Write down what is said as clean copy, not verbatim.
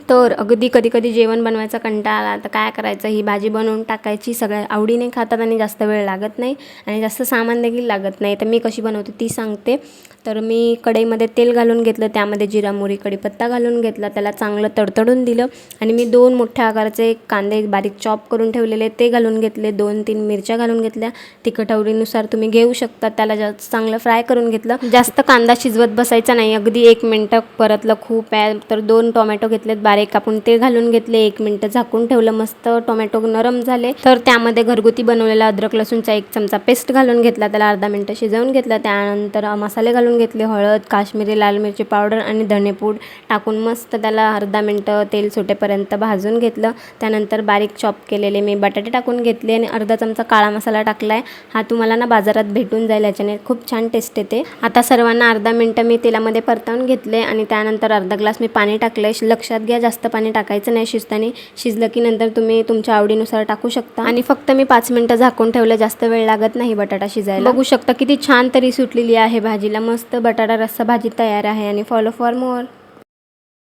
तर अगदी कधी कधी जेवण बनवायचा कंटाळा आला तर काय करायचं, ही भाजी बनवून टाकायची. सगळ्या आवडीने खातात आणि जास्त वेळ लागत नाही आणि जास्त सामान देखील लागत नाही. तर मी कशी बनवते ती सांगते. तर मी कढईमध्ये तेल घालून घेतलं, त्यामध्ये जिरा मोहरी कढीपत्ता घालून घेतला, त्याला चांगलं तडतडून दिलं आणि मी 2 मोठ्या आकाराचे कांदे बारीक चॉप करून ठेवलेले ते घालून घेतले. 2-3 मिरच्या घालून घेतल्या. तिखट आवडीनुसार तुम्ही घेऊ शकता. त्याला जास्त चांगलं फ्राय करून घेतलं. जास्त कांदा शिजवत बसायचा नाही, अगदी 1 मिनटं. परतलं खूप आहे तर 2 टोमॅटो घेतलेत बारीक कापून, ते घालून घेतले. 1 मिनटं झाकून ठेवलं. मस्त टोमॅटो नरम झाले तर त्यामध्ये घरगुती बनवलेला अद्रक लसूणचा 1 चमचा पेस्ट घालून घेतला. त्याला अर्धा मिनटं शिजवून घेतलं. त्यानंतर मसाले घालून घेतले. हळद, काश्मीरी लाल मिरची पावडर आणि धणेपूड टाकून मस्त त्याला अर्धा मिनटं तेल सुटेपर्यंत भाजून घेतलं. त्यानंतर बारीक चॉप केलेले मी बटाटे टाकून घेतले आणि अर्धा चमचा काळा मसाला टाकला आहे. हा तुम्हाला ना बाजारात भेटून जाईल, याच्याने खूप छान टेस्ट येते. आता सर्वांना अर्धा मिनटं मी तेलामध्ये परतवून घेतले आणि त्यानंतर अर्धा ग्लास मी पाणी टाकले. लक्षात घ्या जास्त पाणी टाकायचं नाही शिजताना. शिजलं की नंतर तुम्ही तुमच्या आवडीनुसार टाकू शकता. आणि फक्त मी 5 मिनटं झाकून ठेवलं, जास्त वेळ लागत नाही बटाटा शिजायला. बघू शकता किती छान तरी सुटलेली आहे भाजीला. मस्त बटाटा रस्सा भाजी तयार आहे. आणि फॉलो फॉर मोर.